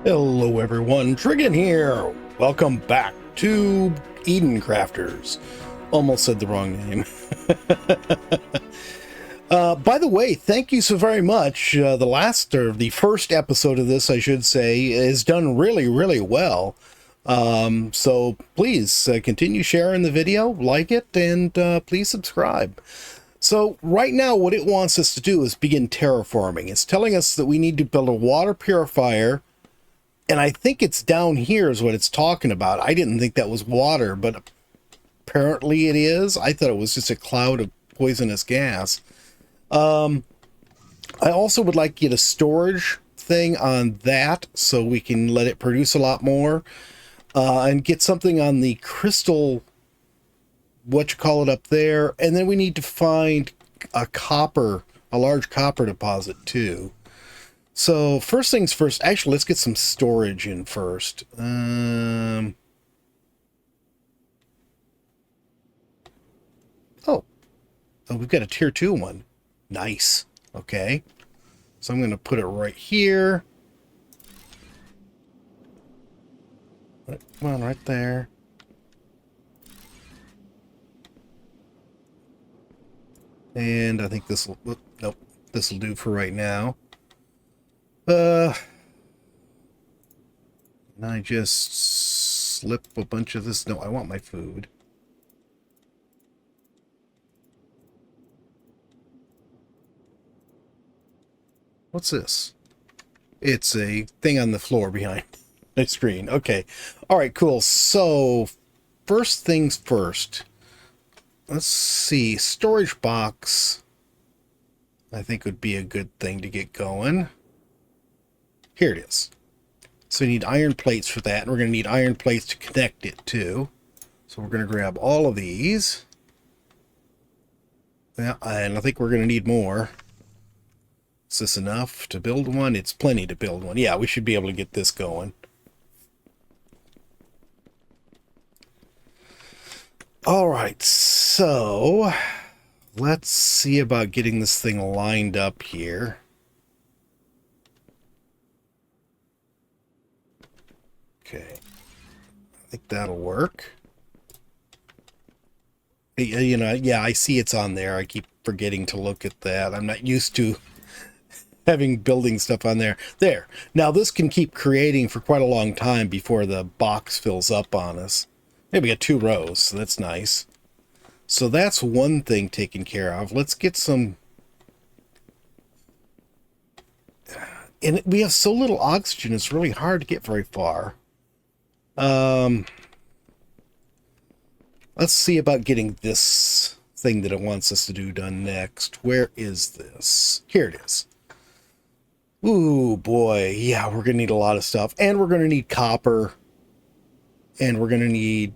Hello everyone, Trigan here. Welcome back to Eden Crafters. Almost said the wrong name. By the way, thank you so very much. The first episode of this, I should say, is done really well. So please continue sharing the video, like it, and please subscribe. So right now what it wants us to do is begin terraforming. It's telling us that we need to build a water purifier. And I think it's down here is what it's talking about. I didn't think that was water, but apparently it is. I thought it was just a cloud of poisonous gas. I also would like to get a storage thing on that so we can let it produce a lot more. And get something on the crystal, up there. And then we need to find a large copper deposit too. So first things first, actually, let's get some storage in first. Oh, we've got a tier 2 one. Nice. Okay. So I'm going to put it right here. Come on, right there. And I think this will, nope, this will do for right now. And I just slip a bunch of this. No, I want my food. What's this? It's a thing on the floor behind my screen. Okay. All right, cool. So first things first. Let's see. Storage box, I think, would be a good thing to get going. Here it is. So we need iron plates for that, and we're going to need iron plates to connect it to. So we're going to grab all of these. Yeah, and I think we're going to need more. Is this enough to build one? It's plenty to build one. Yeah, we should be able to get this going. All right, so let's see about getting this thing lined up here. Okay, I think that'll work. You know, yeah, I see it's on there. I keep forgetting to look at that. I'm not used to having building stuff on there. There. Now this can keep creating for quite a long time before the box fills up on us. Maybe got 2 rows, so that's nice. So that's one thing taken care of. Let's get some... And we have so little oxygen, it's really hard to get very far. Let's see about getting this thing that it wants us to do done next. Where is this? Here it is. Ooh, boy. Yeah, we're going to need a lot of stuff. And we're going to need copper. And we're going to need...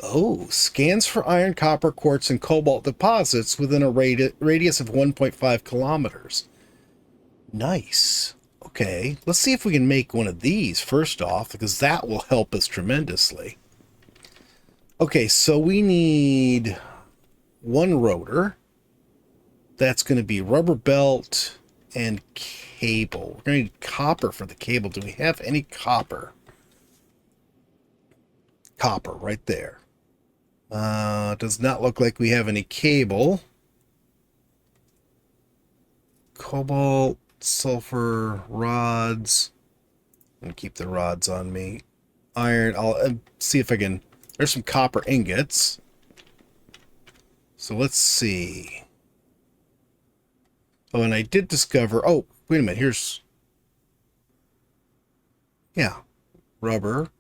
Oh, scans for iron, copper, quartz, and cobalt deposits within a radius of 1.5 kilometers. Nice. Okay, let's see if we can make one of these first off, because that will help us tremendously. Okay, so we need 1 rotor. That's going to be rubber belt and cable. We're going to need copper for the cable. Do we have any copper? Copper, right there. Does not look like we have any cable. Cobalt. Sulfur rods. I'm gonna keep the rods on me. Iron. I'll see if I can. There's some copper ingots. So let's see. Oh, and I did discover. Oh, wait a minute. Here's. Yeah, rubber.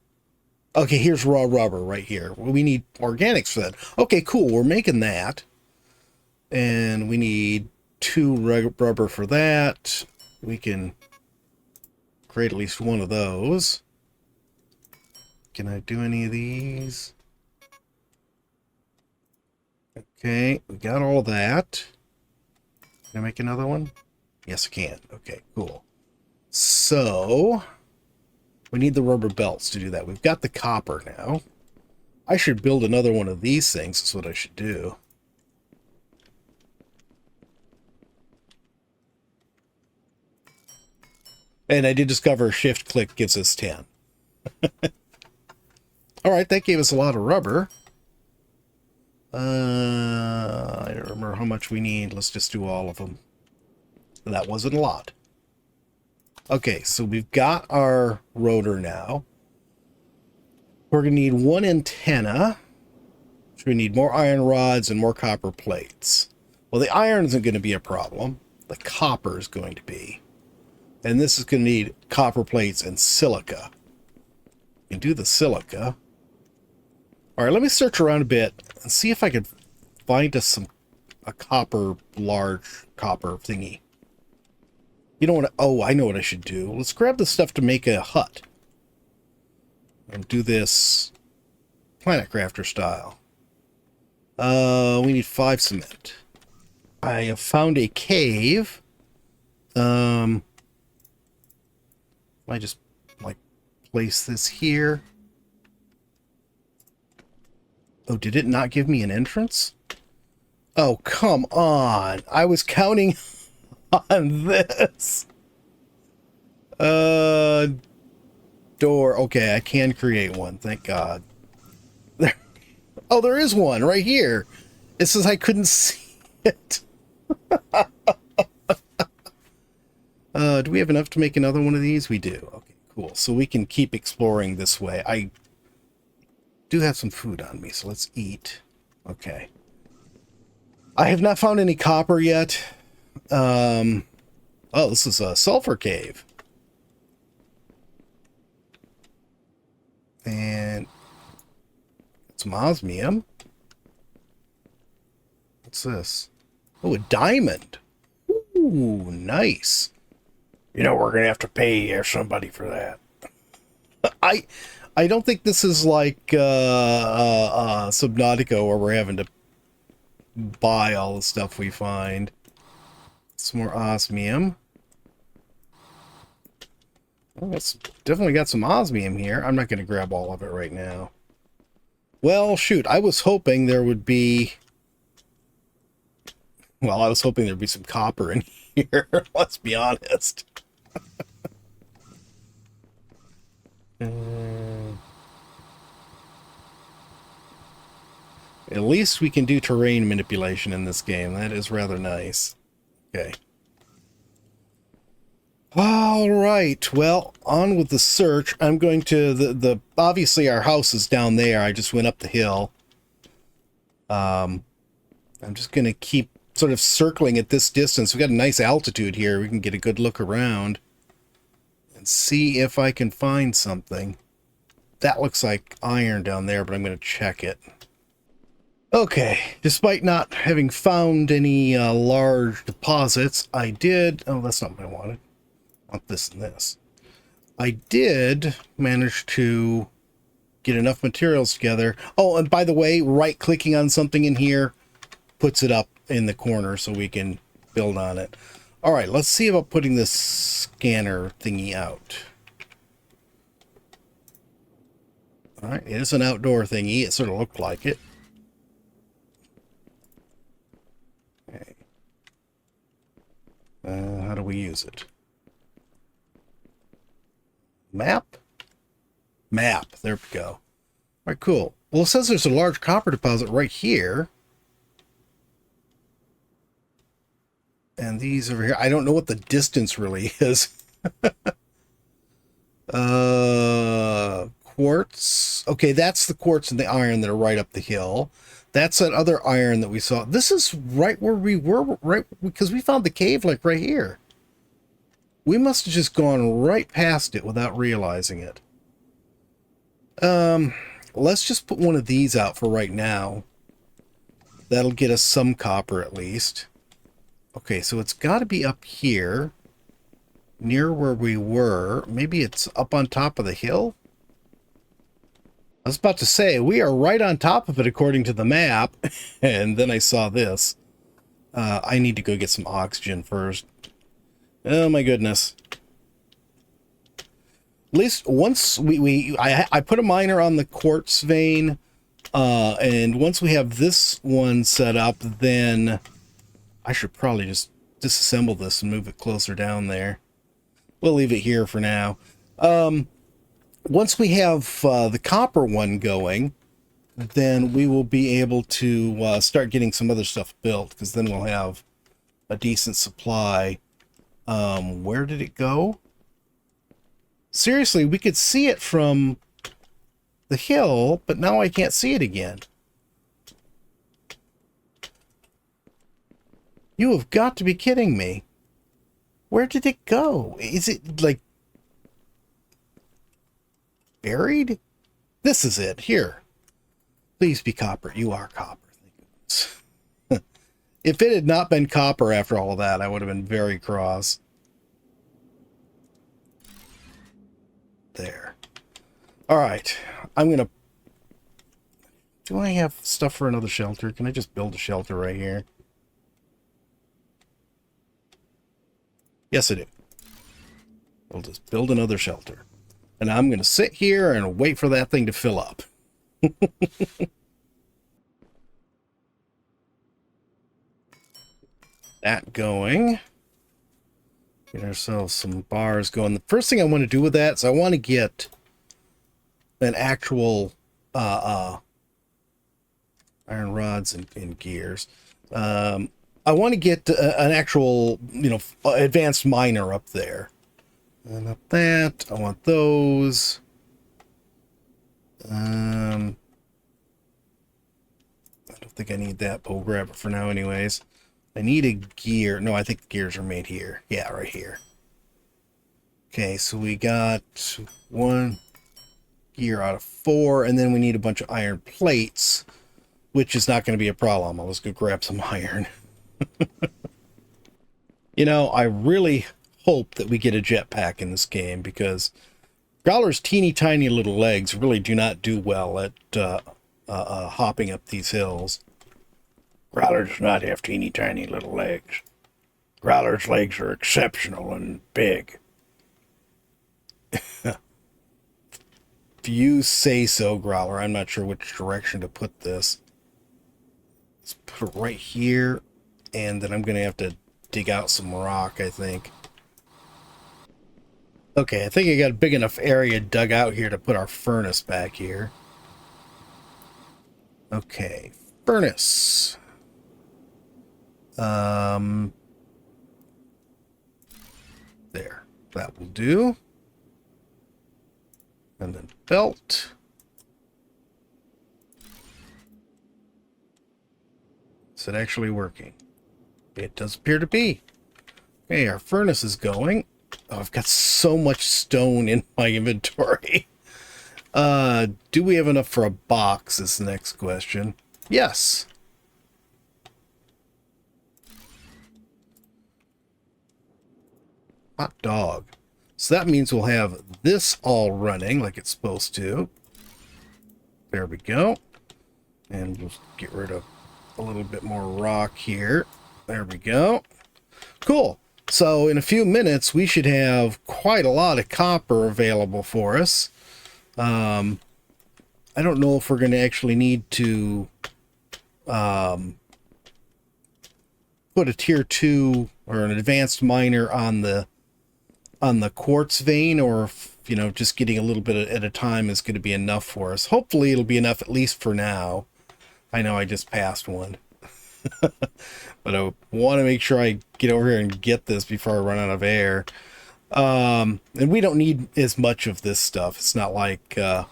Okay, here's raw rubber right here. Well, we need organics for that. Okay, cool. We're making that, and we need 2 rubber for that. We can create at least 1 of those. Can I do any of these? Okay, we got all that. Can I make another one? Yes, I can. Okay, cool. So, we need the rubber belts to do that. We've got the copper now. I should build another one of these things. That's what I should do. And I did discover shift click gives us 10. All right, that gave us a lot of rubber. I don't remember how much we need. Let's just do all of them. That wasn't a lot. Okay, so we've got our rotor now. We're going to need one antenna. So we need more iron rods and more copper plates. Well, the iron isn't going to be a problem. The copper is going to be. And this is going to need copper plates and silica. You can do the silica. All right, let me search around a bit and see if I can find us a large copper thingy. You know what? Oh, I know what I should do. Let's grab the stuff to make a hut. And do this Planet Crafter style. We need 5 cement. I have found a cave. I just like place this here. Oh, did it not give me an entrance? Oh, come on. I was counting on this. Door. Okay, I can create one. Thank God. There. Oh, there is one right here. It says I couldn't see it. Do we have enough to make another one of these? We do. Okay, cool. So we can keep exploring this way. I do have some food on me, so let's eat. Okay. I have not found any copper yet. Oh, this is a sulfur cave. And some osmium. What's this? Oh, a diamond. Ooh, nice. You know, we're gonna have to pay somebody for that. I don't think this is like Subnautica where we're having to buy all the stuff we find. Some more osmium. Oh, it's definitely got some osmium here. I'm not going to grab all of it right now. Well, shoot, I was hoping there would be... Well, I was hoping there'd be some copper in here. Let's be honest. At least we can do terrain manipulation in this game. That is rather nice. Okay. All right. Well, on with the search. I'm going to obviously our house is down there. I just went up the hill. I'm just going to keep sort of circling at this distance. We got a nice altitude here. We can get a good look around and see if I can find something. That looks like iron down there, but I'm going to check it. Okay, despite not having found any large deposits, I did... Oh, that's not what I wanted. I want this and this. I did manage to get enough materials together. Oh, and by the way, right-clicking on something in here puts it up in the corner so we can build on it. All right, let's see about putting this scanner thingy out. All right, it is an outdoor thingy. It sort of looked like it. Okay. How do we use it? Map? Map. There we go. All right, cool. Well, it says there's a large copper deposit right here. And these over here, I don't know what the distance really is. Quartz. Okay, that's the quartz and the iron that are right up the hill. That's that other iron that we saw. This is right where we were, right? Because we found the cave like right here. We must have just gone right past it without realizing it. Let's just put one of these out for right now. That'll get us some copper at least. Okay, so it's got to be up here, near where we were. Maybe it's up on top of the hill? I was about to say, we are right on top of it according to the map, and then I saw this. I need to go get some oxygen first. Oh my goodness. At least once I put a miner on the quartz vein, and once we have this one set up, then I should probably just disassemble this and move it closer down there. we'll leave it here for now. Once we have the copper one going, then we will be able to start getting some other stuff built, because then we'll have a decent supply. Where did it go? Seriously, we could see it from the hill, but now I can't see it again. You have got to be kidding me. Where did it go? Is it, like, buried? This is it. Here. Please be copper. You are copper. If it had not been copper after all of that, I would have been very cross. There. Alright. I'm going to... Do I have stuff for another shelter? Can I just build a shelter right here? Yes, I do. We'll just build another shelter. And I'm going to sit here and wait for that thing to fill up. That going. Get ourselves some bars going. The first thing I want to do with that is I want to get an actual iron rods and gears. I want to get an actual, advanced miner up there. And up that, I want those. I don't think I need that, but we'll grab it for now anyways. I need a gear. No, I think the gears are made here. Yeah, right here. Okay, so we got 1 gear out of 4, and then we need a bunch of iron plates, which is not going to be a problem. I'll just go grab some iron. I really hope that we get a jetpack in this game, because Growler's teeny tiny little legs really do not do well at hopping up these hills. Growler does not have teeny tiny little legs. Growler's legs are exceptional and big. If you say so, Growler. I'm not sure which direction to put this. Let's put it right here, and then I'm going to have to dig out some rock, I think. Okay, I think I got a big enough area dug out here to put our furnace back here. Okay, furnace. There, that will do. And then belt. Is it actually working? It does appear to be. Okay, our furnace is going. Oh, I've got so much stone in my inventory. Do we have enough for a box is the next question. Yes. Hot dog. So that means we'll have this all running like it's supposed to. There we go. And we'll get rid of a little bit more rock here. There we go. Cool. So in a few minutes, we should have quite a lot of copper available for us. I don't know if we're going to actually need to put a tier 2 or an advanced miner on the quartz vein, or if, just getting a little bit at a time is going to be enough for us. Hopefully it'll be enough, at least for now. I know I just passed one. But I want to make sure I get over here and get this before I run out of air. And we don't need as much of this stuff. It's not like the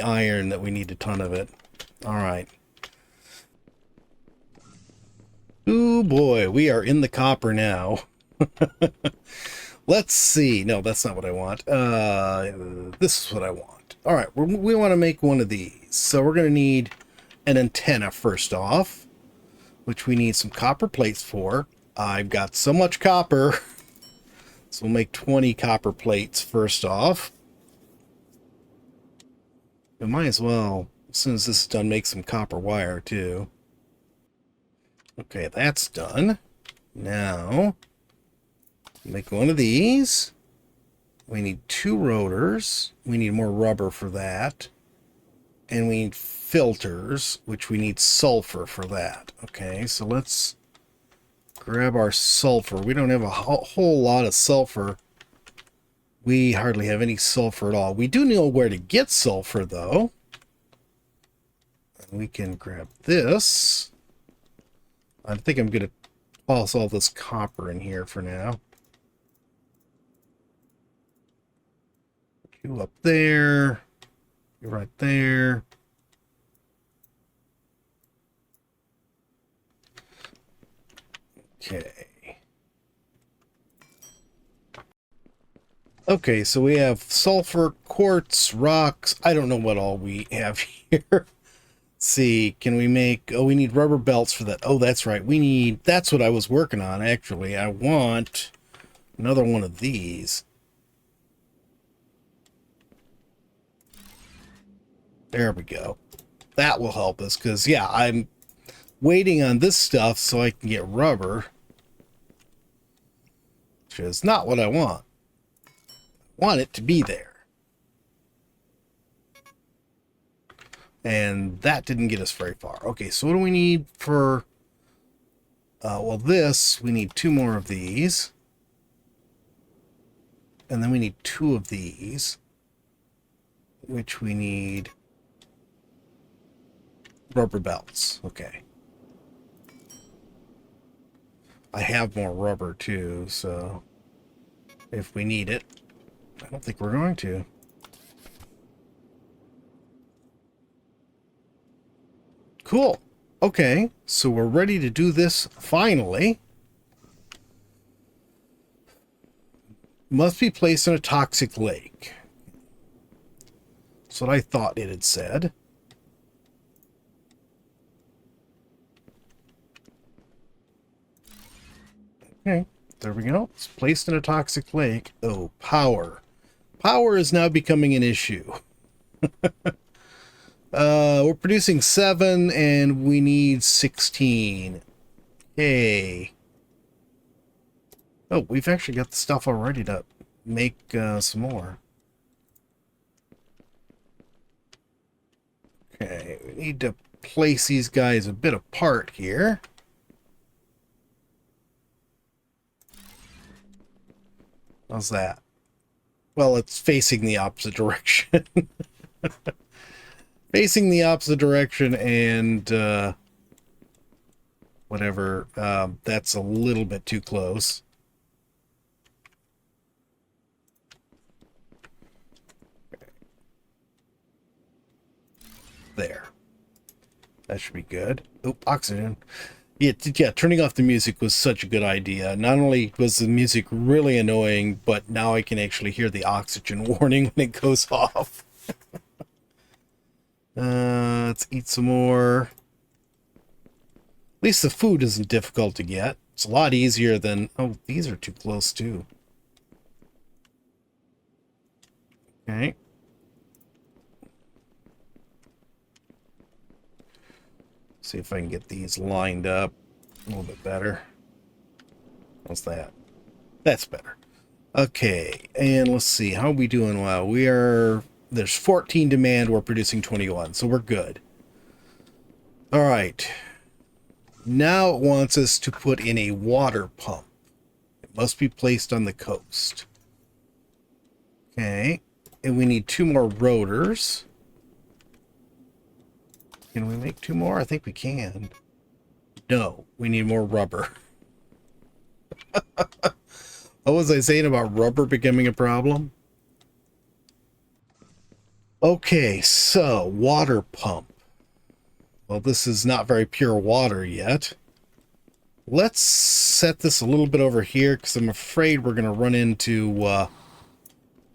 iron that we need a ton of it. All right. Ooh boy, we are in the copper now. Let's see. No, that's not what I want. This is what I want. All right, we want to make one of these. So we're going to need an antenna first off, which we need some copper plates for. I've got so much copper, so we'll make 20 copper plates first off. We might as well, as soon as this is done, make some copper wire too. Okay, that's done. Now, make one of these. We need 2 rotors. We need more rubber for that. And we need filters, which we need sulfur for that. Okay, so let's grab our sulfur. We don't have a whole lot of sulfur We hardly have any sulfur at all. We do know where to get sulfur, though. We can grab this. I think I'm going to toss all this copper in here for now. You up there. You're right there. Okay. Okay, so we have sulfur, quartz, rocks. I don't know what all we have here. Let's see, can we make... Oh, we need rubber belts for that. Oh, that's right. We need... That's what I was working on, actually. I want another one of these. There we go. That will help us, because, yeah, I'm waiting on this stuff so I can get rubber. Which is not what I want. I want it to be there. And that didn't get us very far. Okay, so what do we need for... well, this, we need 2 more of these. And then we need 2 of these. Which we need... rubber belts. Okay. I have more rubber, too, so... if we need it. I don't think we're going to. Cool. Okay, so we're ready to do this finally. Must be placed in a toxic lake. That's what I thought it had said. Okay, there we go. It's placed in a toxic lake. Oh, power. Power is now becoming an issue. We're producing 7 and we need 16. Hey. Oh, we've actually got the stuff already to make some more. Okay, we need to place these guys a bit apart here. How's that? Well, it's facing the opposite direction. Facing the opposite direction and whatever. That's a little bit too close. There. That should be good. Oh, oxygen. Yeah, turning off the music was such a good idea. Not only was the music really annoying, but now I can actually hear the oxygen warning when it goes off. Let's eat some more. At least the food isn't difficult to get. It's a lot easier than... Oh, these are too close, too. Okay. See if I can get these lined up a little bit better. What's that? That's better. Okay, and let's see. How are we doing? Well, we are... There's 14 demand. We're producing 21, so we're good. All right. Now it wants us to put in a water pump. It must be placed on the coast. Okay, and we need 2 more rotors. Can we make 2 more? I think we can. No, we need more rubber. What was I saying about rubber becoming a problem? Okay, so water pump. Well, this is not very pure water yet. Let's set this a little bit over here because I'm afraid we're going to run into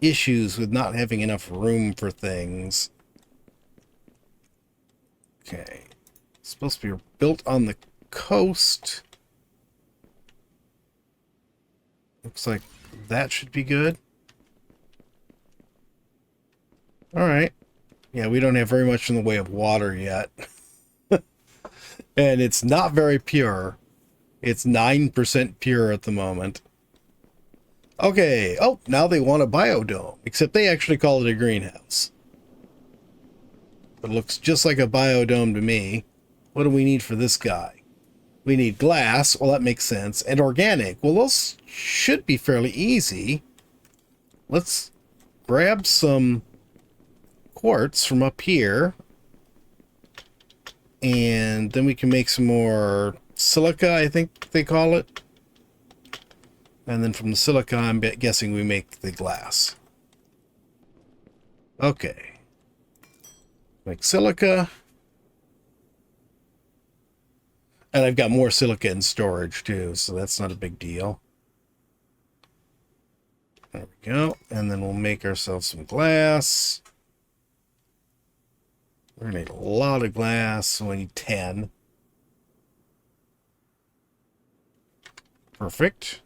issues with not having enough room for things. Okay, it's supposed to be built on the coast. Looks like that should be good. All right. Yeah, we don't have very much in the way of water yet. And it's not very pure. It's 9% pure at the moment. Okay. Oh, now they want a biodome, except they actually call it a greenhouse. It looks just like a biodome to me. What do we need for this guy? We need glass. Well, that makes sense. And organic. Well, those should be fairly easy. let's grab some quartz from up here, and then we can make some more silica, I think they call it. And then from the silica, I'm guessing we make the glass. Okay. Make silica. And I've got more silica in storage too, so that's not a big deal. There we go. And then we'll make ourselves some glass. We're going to need a lot of glass, so we need 10. Perfect.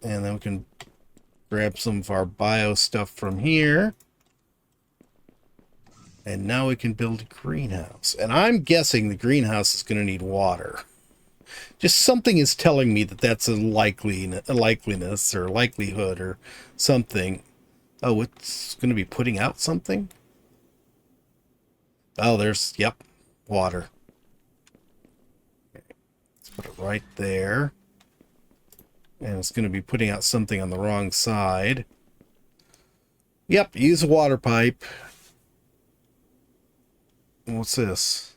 And then we can grab some of our bio stuff from here. And now we can build a greenhouse. And I'm guessing the greenhouse is going to need water. Just something is telling me that that's a likeliness or likelihood or something. Oh, it's going to be putting out something? Oh, there's, yep, water. Okay, let's put it right there. And it's going to be putting out something on the wrong side. Yep, use a water pipe. And what's this?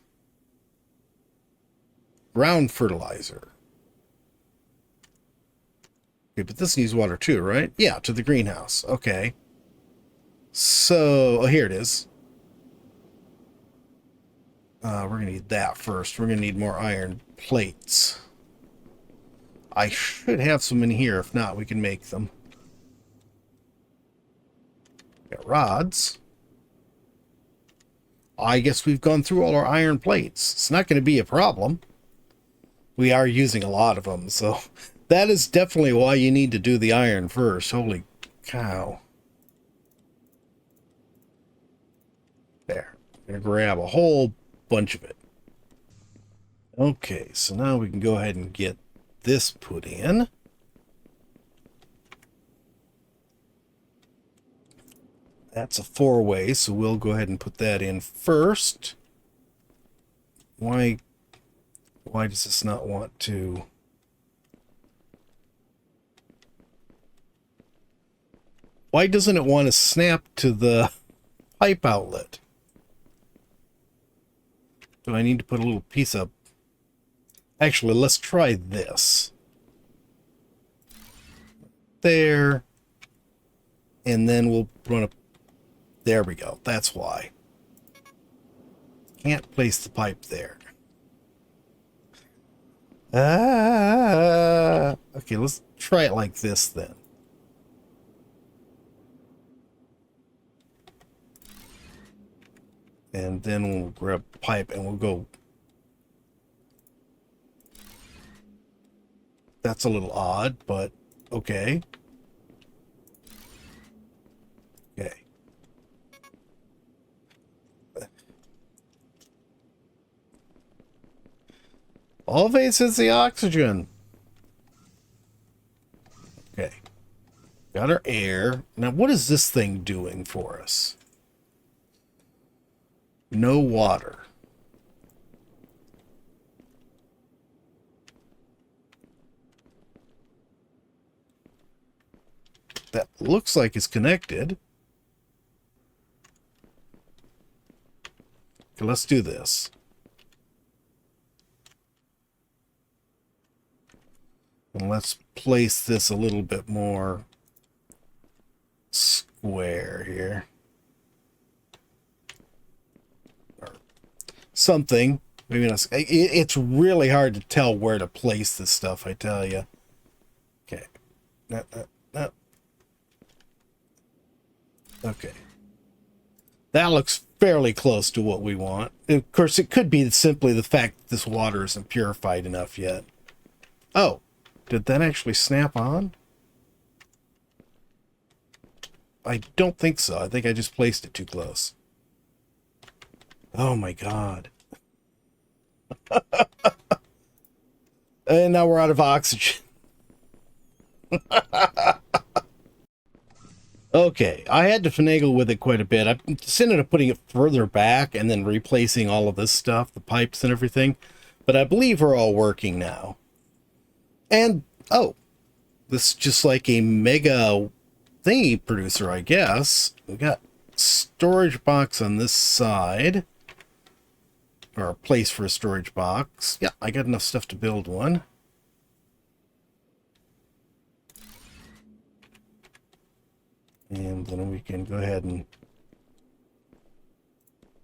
Ground fertilizer. Okay, but this needs water too, right? Yeah, to the greenhouse. Okay. So, oh, here it is. We're going to need that first. We're going to need more iron plates. I should have some in here. If not, we can make them. Got rods. I guess we've gone through all our iron plates. It's not going to be a problem. We are using a lot of them, so that is definitely why you need to do the iron first. Holy cow. There. I'm going to grab a whole bunch of it. Okay, so now we can go ahead and get this put in. That's a 4-way, so we'll go ahead and put that in first. Why does this not want to? Why doesn't it want to snap to the pipe outlet? Do I need to put a little piece up? Actually, let's try this. There. And then we'll run up. There we go. That's why. Can't place the pipe there. Okay, let's try it like this then. And then we'll grab a pipe and we'll go. That's a little odd, but okay. Okay. Always is the oxygen. Okay. Got our air. Now, what is this thing doing for us? No water. That looks like it's connected. Okay, let's do this. And let's place this a little bit more square here. Or something. Maybe not. It's really hard to tell where to place this stuff, I tell you. Okay. No. Okay. That looks fairly close to what we want. Of course, it could be simply the fact that this water isn't purified enough yet. Oh. Did that actually snap on? I don't think so. I think I just placed it too close. Oh my god. And now we're out of oxygen. Okay, I had to finagle with it quite a bit. I just ended up putting it further back and then replacing all of this stuff, the pipes and everything. But I believe we're all working now. And, oh, this is just like a mega thingy producer, I guess. We got storage box on this side. Or a place for a storage box. Yeah, I got enough stuff to build one. And then we can go ahead and...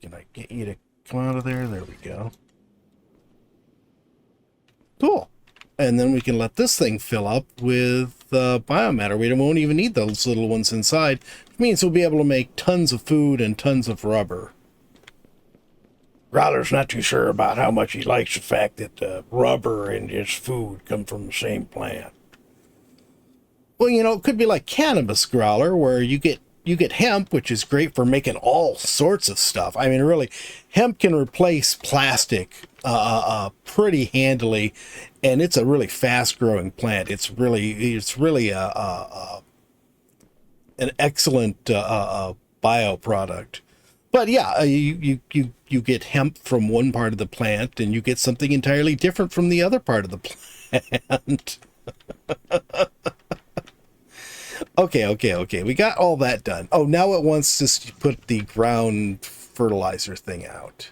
Can I get you to come out of there? There we go. Cool. And then we can let this thing fill up with biomatter. We won't even need those little ones inside. Which means we'll be able to make tons of food and tons of rubber. Growler's not too sure about how much he likes the fact that rubber and his food come from the same plant. Well, you know, it could be like cannabis, Growler, where you get hemp, which is great for making all sorts of stuff. I mean, really, hemp can replace plastic pretty handily, and it's a really fast-growing plant. It's really an excellent bioproduct. But yeah, you get hemp from one part of the plant, and you get something entirely different from the other part of the plant. Okay. We got all that done. Oh, now it wants us to put the ground fertilizer thing out.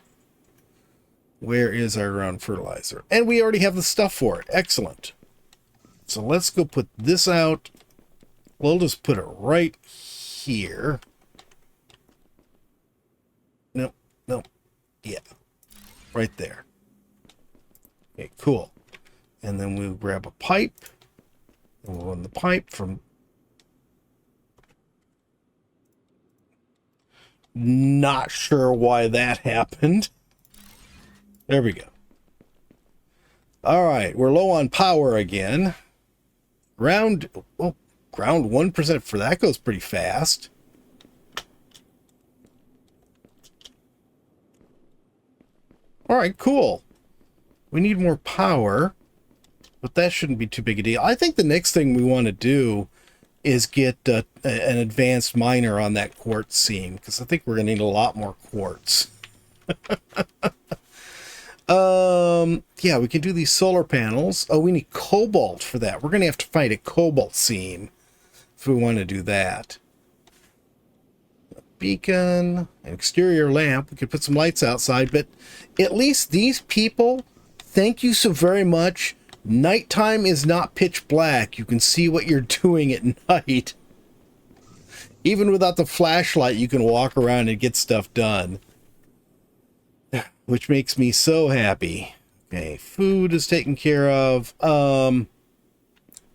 Where is our ground fertilizer? And we already have the stuff for it. Excellent. So let's go put this out. We'll just put it right here. Nope. Yeah. Right there. Okay, cool. And then we'll grab a pipe. And we'll run the pipe from... Not sure why that happened. There we go. All right, we're low on power again. Ground 1% for that goes pretty fast. All right, cool. We need more power, but that shouldn't be too big a deal. I think the next thing we want to do is get an advanced miner on that quartz seam, because I think we're going to need a lot more quartz. Yeah, we can do these solar panels. Oh, we need cobalt for that. We're going to have to find a cobalt seam if we want to do that. A beacon, an exterior lamp. We could put some lights outside, but at least these people, thank you so very much. Nighttime is not pitch black. You can see what you're doing at night. Even without the flashlight, you can walk around and get stuff done. Which makes me so happy. Okay, food is taken care of.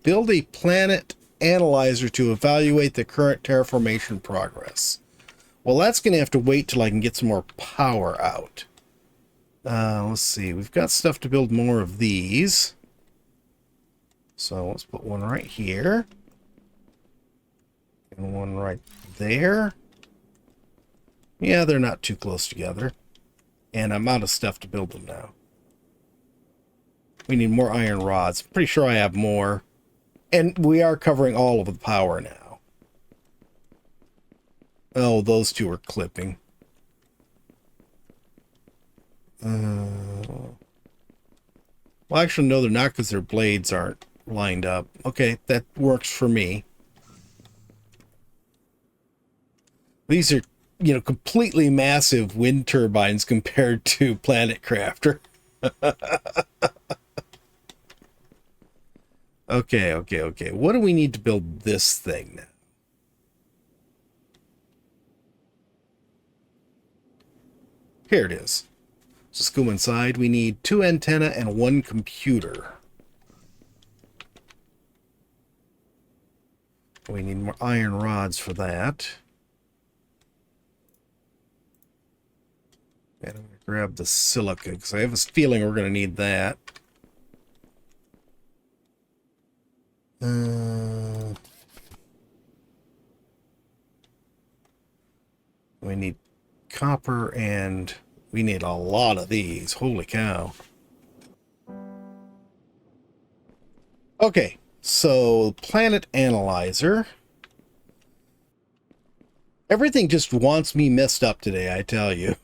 Build a planet analyzer to evaluate the current terraformation progress. Well, that's going to have to wait till I can get some more power out. Let's see. We've got stuff to build more of these. So let's put one right here. And one right there. Yeah, they're not too close together. And I'm out of stuff to build them now. We need more iron rods. Pretty sure I have more. And we are covering all of the power now. Oh, those two are clipping. Well, actually, no, they're not, because their blades aren't lined up. Okay, that works for me. These are, you know, completely massive wind turbines compared to Planet Crafter. Okay. What do we need to build this thing now? Here it is. Let's go inside. We need 2 antenna and 1 computer. We need more iron rods for that. And I'm going to grab the silica, because I have a feeling we're going to need that. We need copper, and we need a lot of these. Holy cow. Okay, so planet analyzer. Everything just wants me messed up today, I tell you.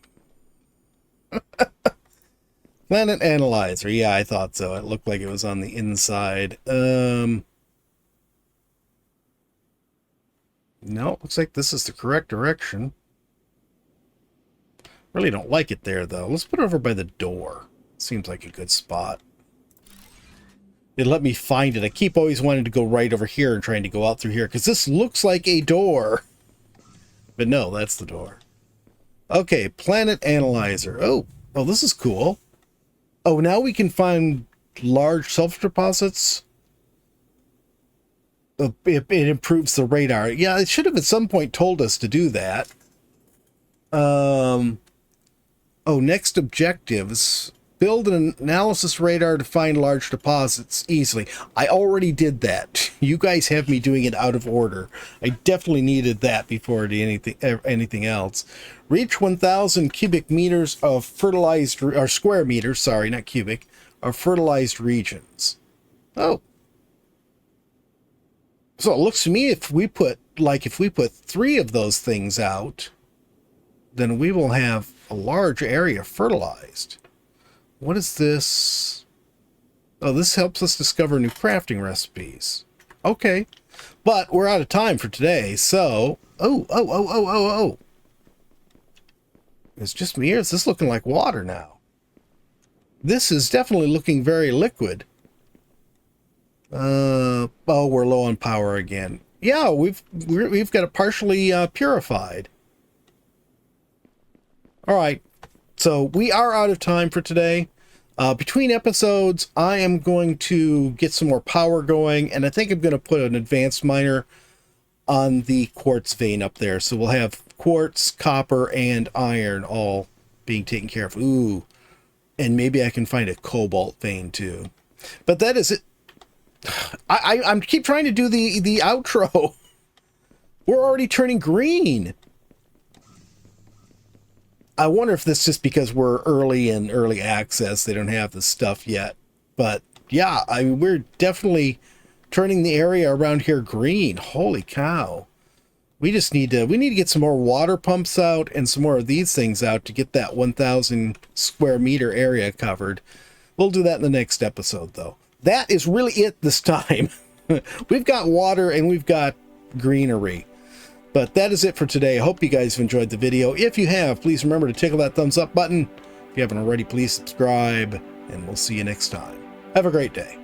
Planet analyzer. Yeah, I thought so. It looked like it was on the inside. No, looks like this is the correct direction. Really don't like it there, though. Let's put it over by the door. Seems like a good spot. It let me find it. I keep always wanting to go right over here and trying to go out through here, because this looks like a door. But no, that's the door. Okay, planet analyzer. Oh, this is cool. Oh, now we can find large sulfur deposits. It improves the radar. Yeah, it should have at some point told us to do that. Oh, next objectives. Build an analysis radar to find large deposits easily. I already did that. You guys have me doing it out of order. I definitely needed that before I did anything else. Reach 1,000 cubic meters of fertilized, or square meters, sorry, not cubic, of fertilized regions. Oh. So it looks to me if we put 3 of those things out, then we will have a large area fertilized. What is this? Oh, this helps us discover new crafting recipes. Okay. But we're out of time for today, so... Oh. It's just me, or is this looking like water now? This is definitely looking very liquid. Oh, we're low on power again. Yeah, we've got it partially purified. All right. So we are out of time for today. Between episodes, I am going to get some more power going, and I think I'm going to put an advanced miner on the quartz vein up there. So we'll have quartz, copper, and iron all being taken care of. Ooh, and maybe I can find a cobalt vein too. But that is it. I keep trying to do the outro. We're already turning green. I wonder if this is just because we're early in early access. They don't have the stuff yet. But yeah, we're definitely turning the area around here green. Holy cow. We need to get some more water pumps out and some more of these things out to get that 1,000 square meter area covered. We'll do that in the next episode, though. That is really it this time. We've got water and we've got greenery. But that is it for today. I hope you guys have enjoyed the video. If you have, please remember to tickle that thumbs up button. If you haven't already, please subscribe, and we'll see you next time. Have a great day.